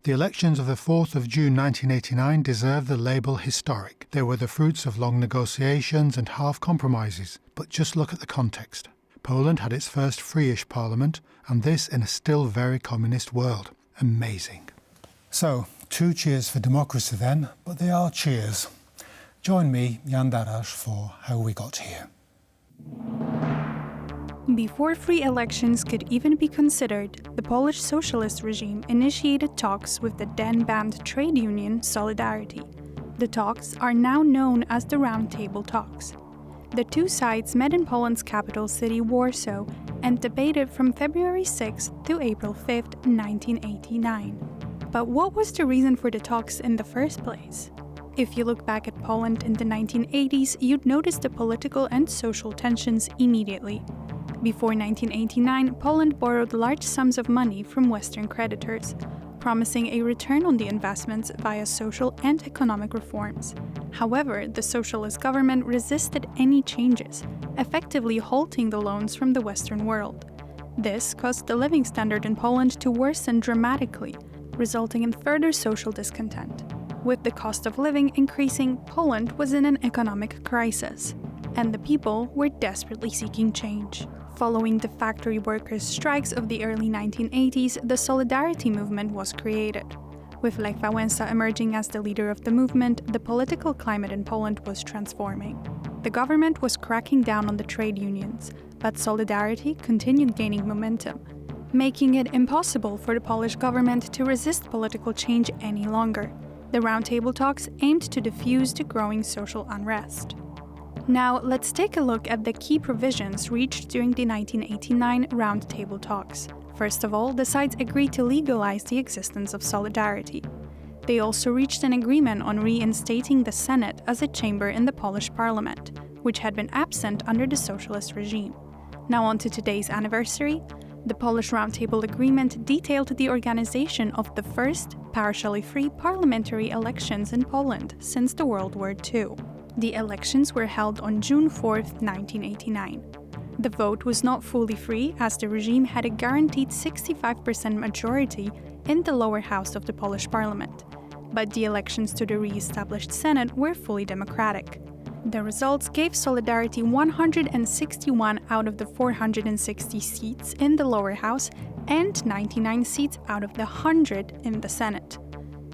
The elections of the 4th of June 1989 deserve the label historic. They were the fruits of long negotiations and half compromises. But just look at the context. Poland had its first free-ish parliament, and this in a still very communist world. Amazing. So, 2 cheers for democracy then, but they are cheers. Join me, Jan Darasz, for how we got here. Before free elections could even be considered, the Polish socialist regime initiated talks with the then-banned trade union Solidarity. The talks are now known as the Round Table Talks. The two sides met in Poland's capital city, Warsaw, and debated from February 6 to April 5, 1989. But what was the reason for the talks in the first place? If you look back at Poland in the 1980s, you'd notice the political and social tensions immediately. Before 1989, Poland borrowed large sums of money from Western creditors, promising a return on the investments via social and economic reforms. However, the socialist government resisted any changes, effectively halting the loans from the Western world. This caused the living standard in Poland to worsen dramatically, resulting in further social discontent. With the cost of living increasing, Poland was in an economic crisis, and the people were desperately seeking change. Following the factory workers' strikes of the early 1980s, the Solidarity movement was created. With Lech Wałęsa emerging as the leader of the movement, the political climate in Poland was transforming. The government was cracking down on the trade unions, but Solidarity continued gaining momentum, making it impossible for the Polish government to resist political change any longer. The Round Table Talks aimed to diffuse the growing social unrest. Now, let's take a look at the key provisions reached during the 1989 Round Table Talks. First of all, the sides agreed to legalize the existence of Solidarity. They also reached an agreement on reinstating the Senate as a chamber in the Polish parliament, which had been absent under the socialist regime. Now on to today's anniversary. The Polish Round Table Agreement detailed the organization of the first, partially free parliamentary elections in Poland since the World War II. The elections were held on June 4, 1989. The vote was not fully free, as the regime had a guaranteed 65% majority in the lower house of the Polish parliament. But the elections to the re-established Senate were fully democratic. The results gave Solidarity 161 out of the 460 seats in the lower house and 99 seats out of the 100 in the Senate.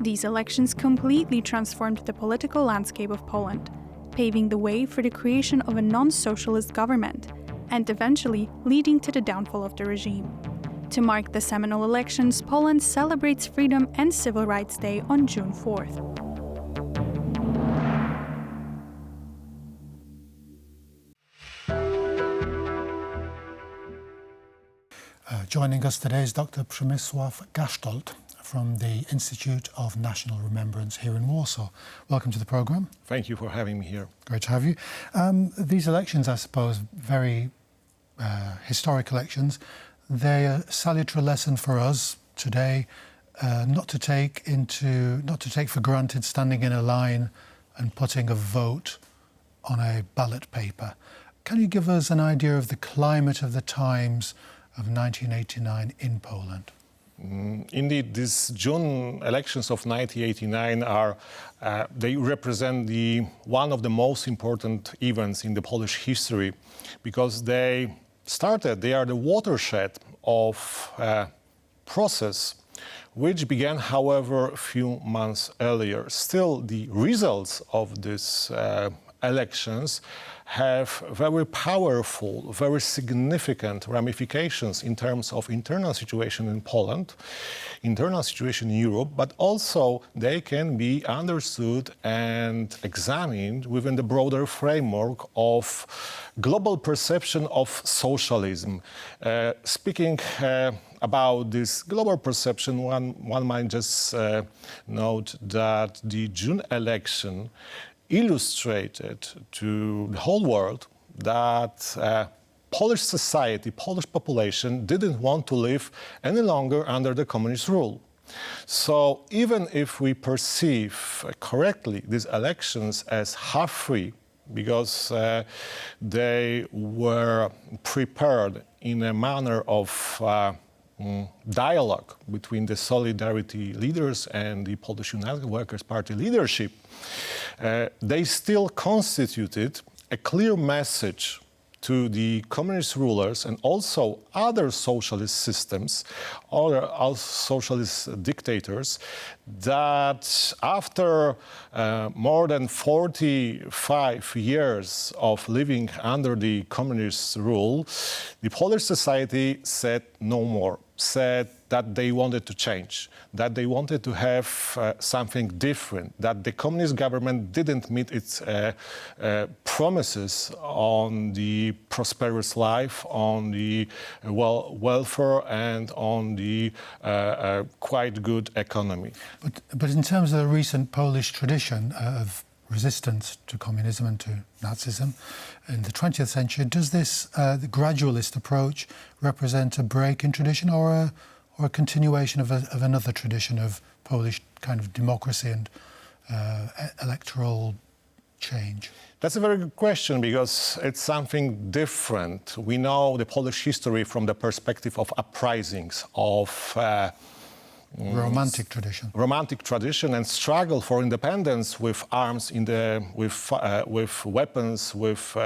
These elections completely transformed the political landscape of Poland, paving the way for the creation of a non-socialist government, and eventually leading to the downfall of the regime. To mark the seminal elections, Poland celebrates Freedom and Civil Rights Day on June 4th. Joining us today is Dr. Przemysław Gasztold from the Institute of National Remembrance here in Warsaw. Welcome to the programme. Thank you for having me here. Great to have you. These elections, I suppose, very historic elections, they're a salutary lesson for us today not to take for granted standing in a line and putting a vote on a ballot paper. Can you give us an idea of the climate of the times of 1989 in Poland? Indeed, these June elections of 1989 they represent one of the most important events in the Polish history, because they are the watershed of a process which began, however, a few months earlier. Still, the results of these elections have very powerful, very significant ramifications in terms of internal situation in Poland, internal situation in Europe, but also they can be understood and examined within the broader framework of global perception of socialism. Speaking about this global perception, one might just note that the June election illustrated to the whole world that Polish society, Polish population didn't want to live any longer under the communist rule. So even if we perceive correctly these elections as half-free, because they were prepared in a manner of dialogue between the Solidarity leaders and the Polish United Workers' Party leadership, they still constituted a clear message to the communist rulers and also other socialist systems, other socialist dictators, that after more than 45 years of living under the communist rule, the Polish society said no more, said that they wanted to change, that they wanted to have something different, that the communist government didn't meet its promises on the prosperous life, on the welfare, and on the quite good economy. But in terms of the recent Polish tradition of resistance to communism and to Nazism in the 20th century, does this the gradualist approach represent a break in tradition or a continuation of another tradition of Polish kind of democracy and electoral change? That's a very good question, because it's something different. We know the Polish history from the perspective of uprisings, of romantic tradition and struggle for independence with arms, with weapons, with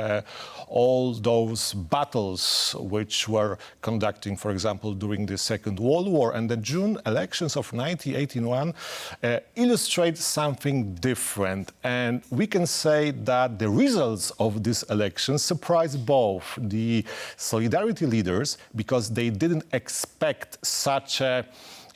all those battles which were conducting, for example, during the Second World War. And the June elections of 1981 illustrate something different. And we can say that the results of these elections surprised both the Solidarity leaders, because they didn't expect such a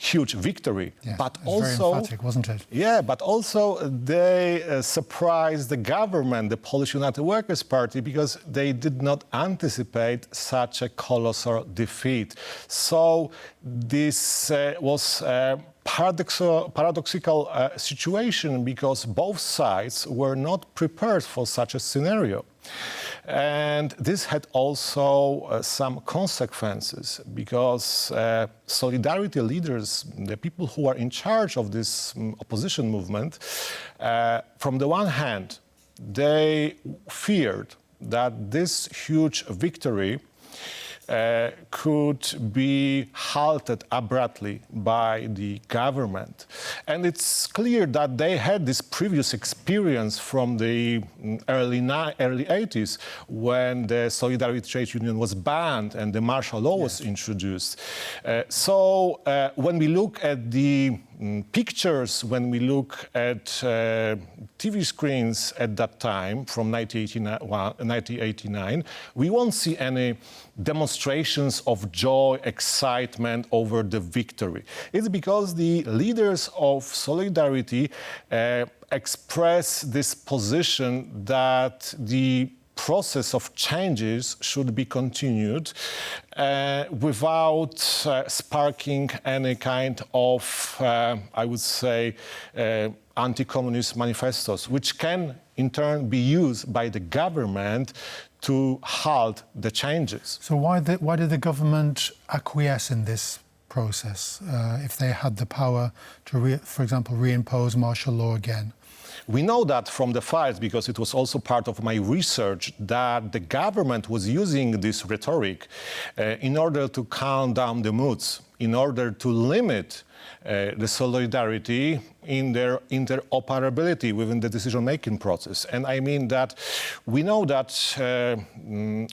huge victory, yes, but also very emphatic, wasn't it? Yeah, but also they surprised the government, the Polish United Workers' Party, because they did not anticipate such a colossal defeat. So this was a paradoxical situation, because both sides were not prepared for such a scenario. And this had also some consequences, because Solidarity leaders, the people who are in charge of this opposition movement, from the one hand, they feared that this huge victory could be halted abruptly by the government. And it's clear that they had this previous experience from the early 80s, when the Solidarity Trade Union was banned and the martial law was introduced. So when we look at the pictures, when we look at TV screens at that time, from 1989, we won't see any demonstrations of joy, excitement over the victory. It's because the leaders of Solidarity express this position that the process of changes should be continued without sparking any kind of, I would say, anti-communist manifestos, which can in turn be used by the government to halt the changes. So why did the government acquiesce in this process if they had the power to, for example, reimpose martial law again? We know that from the files, because it was also part of my research, that the government was using this rhetoric in order to calm down the moods, in order to limit the solidarity in their interoperability within the decision-making process. And I mean that we know that,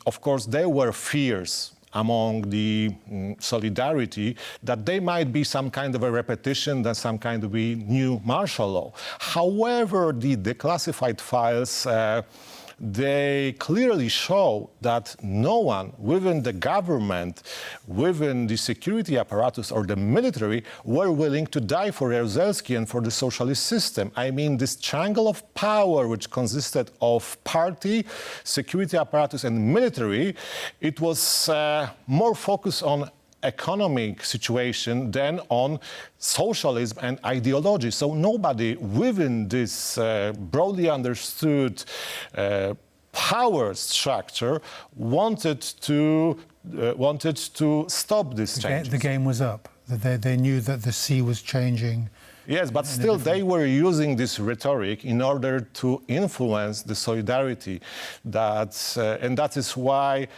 of course, there were fears among the Solidarity that there might be some kind of a repetition, that some kind of a new martial law. However, the declassified files they clearly show that no one within the government, within the security apparatus or the military were willing to die for Jaruzelski and for the socialist system. I mean, this triangle of power, which consisted of party, security apparatus and military, it was more focused on economic situation than on socialism and ideology. So nobody within this broadly understood power structure wanted to stop this change. The game was up. That they knew that the sea was changing. Yes, but still they were using this rhetoric in order to influence the solidarity. And that is why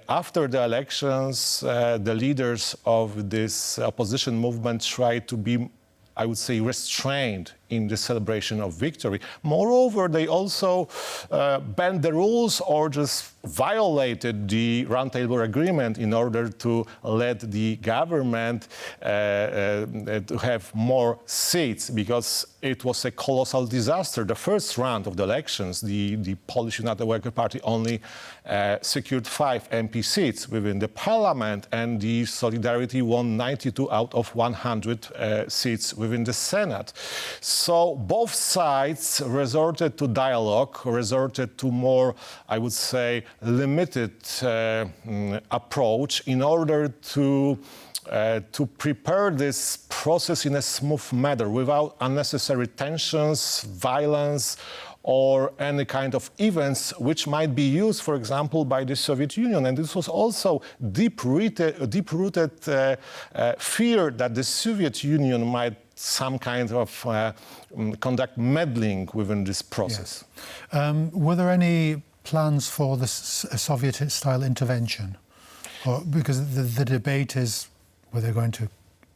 after the elections, the leaders of this opposition movement tried to be, I would say, restrained in the celebration of victory. Moreover, they also bent the rules or just violated the Roundtable Agreement in order to let the government to have more seats, because it was a colossal disaster. The first round of the elections, the Polish United Worker Party only secured 5 MP seats within the parliament, and the Solidarity won 92 out of 100 seats within the Senate. So both sides resorted to dialogue, resorted to more, I would say, limited approach in order to prepare this process in a smooth manner without unnecessary tensions, violence, or any kind of events which might be used, for example, by the Soviet Union. And this was also deep-rooted fear that the Soviet Union might some kind of conduct meddling within this process. Yes. Were there any plans for the Soviet-style intervention? Or, because the debate is whether they're going to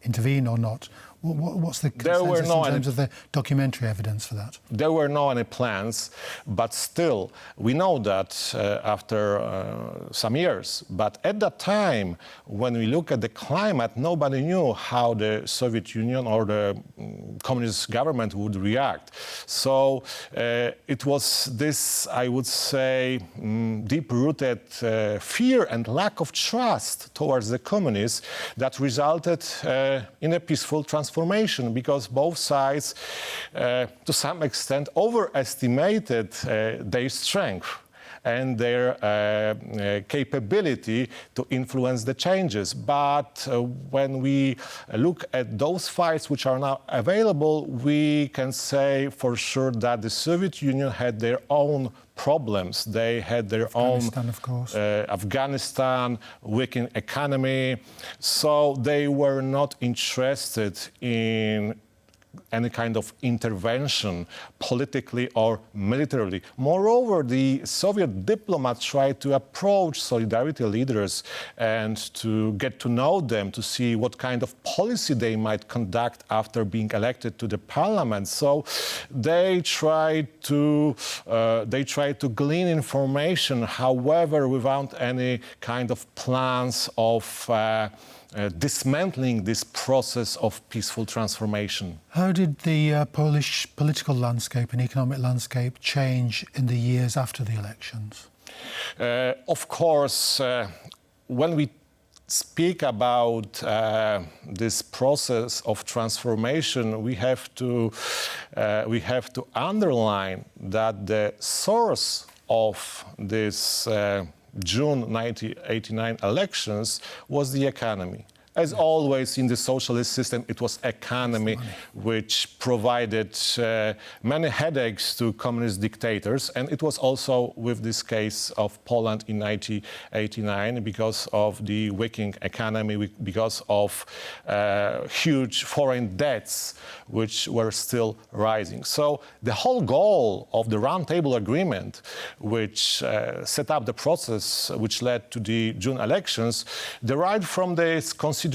intervene or not. What's the consensus in terms of the documentary evidence for that? There were no any plans, but still, we know that after some years. But at that time, when we look at the climate, nobody knew how the Soviet Union or the communist government would react. So it was this, I would say, deep-rooted fear and lack of trust towards the communists that resulted in a peaceful transformation, because both sides, to some extent, overestimated their strength and their capability to influence the changes. But when we look at those fights which are now available, we can say for sure that the Soviet Union had their own problems. They had their Afghanistan, of course. Afghanistan, weakened economy. So they were not interested in any kind of intervention, politically or militarily. Moreover, the Soviet diplomats tried to approach Solidarity leaders and to get to know them, to see what kind of policy they might conduct after being elected to the parliament. So they tried to glean information, however, without any kind of plans of dismantling this process of peaceful transformation. How did the Polish political landscape and economic landscape change in the years after the elections? Of course, when we speak about this process of transformation, we have to underline that the source of this June 1989 elections was the economy. As always in the socialist system, it was economy which provided many headaches to communist dictators. And it was also with this case of Poland in 1989 because of the weakening economy, because of huge foreign debts which were still rising. So the whole goal of the Roundtable Agreement, which set up the process which led to the June elections, derived from this consideration,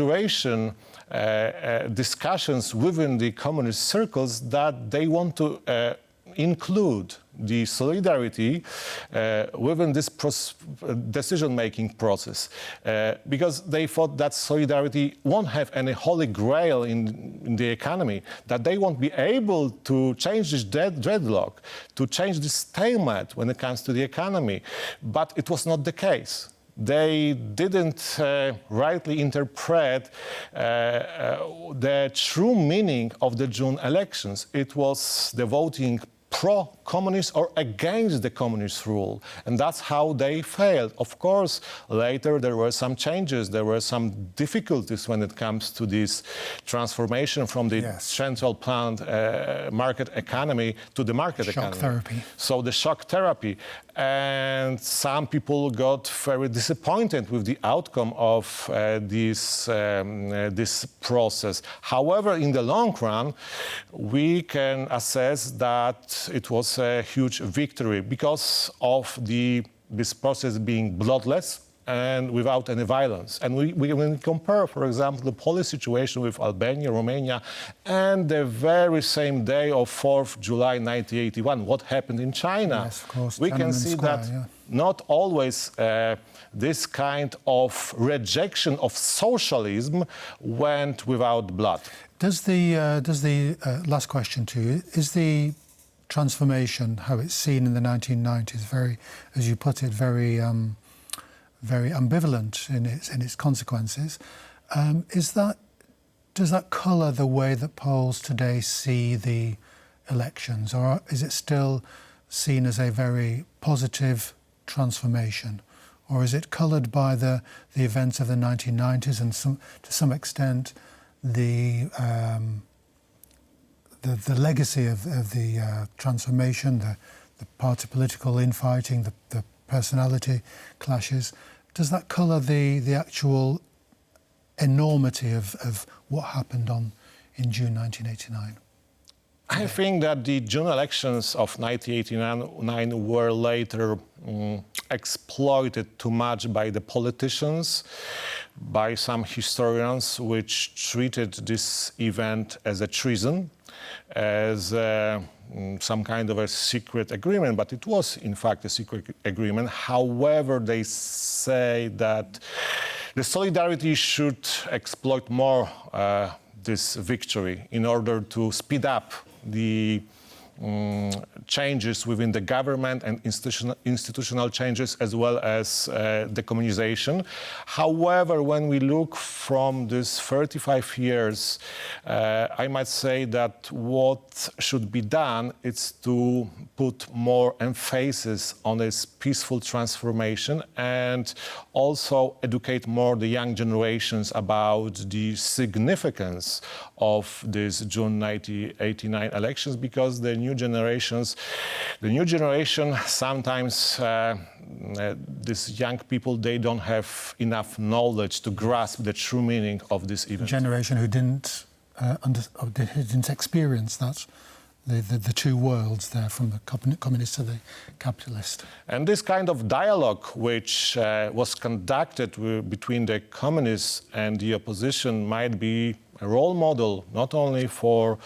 discussions within the communist circles that they want to include the solidarity within this decision-making process, because they thought that solidarity won't have any holy grail in the economy, that they won't be able to change this dreadlock, to change this stalemate when it comes to the economy. But it was not the case. They didn't rightly interpret the true meaning of the June elections. It was the voting pro-communist or against the communist rule. And that's how they failed. Of course, later there were some changes, there were some difficulties when it comes to this transformation from the central planned market economy to the market economy. Shock therapy. So the shock therapy. And some people got very disappointed with the outcome of this process. However, in the long run, we can assess that it was a huge victory because of this process being bloodless and without any violence. And when we compare, for example, the Polish situation with Albania, Romania, and the very same day of 4th July 1981, what happened in China, yes, of course, we can see Square, that not always this kind of rejection of socialism went without blood. Does the last question to you, is the transformation, how it's seen in the 1990s, very, as you put it, very ambivalent in its consequences? Does that colour the way that Poles today see the elections, or is it still seen as a very positive transformation, or is it coloured by the events of the 1990s and to some extent the legacy of the transformation, the party political infighting, the personality clashes? Does that colour the actual enormity of what happened in June 1989? I think that the June elections of 1989 were later exploited too much by the politicians, by some historians, which treated this event as a treason, as some kind of a secret agreement, but it was in fact a secret agreement. However, they say that the solidarity should exploit more this victory in order to speed up the changes within the government and institutional changes, as well as decommunization. However, when we look from this 35 years, I might say that what should be done is to put more emphasis on this peaceful transformation and also educate more the young generations about the significance of this June 1989 elections, because the new generation sometimes these young people, they don't have enough knowledge to grasp the true meaning of this event. A generation who didn't experience that, the two worlds there, from the communist to the capitalist. And this kind of dialogue, which was conducted between the communists and the opposition, might be a role model not only for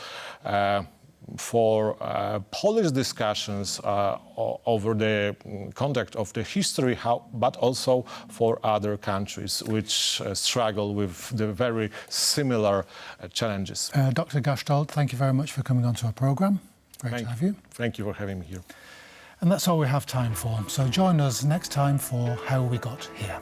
Polish discussions over the conduct of the history, but also for other countries which struggle with the very similar challenges. Dr. Gasztold, thank you very much for coming onto our programme. Great to have you. Thank you for having me here. And that's all we have time for. So join us next time for How We Got Here.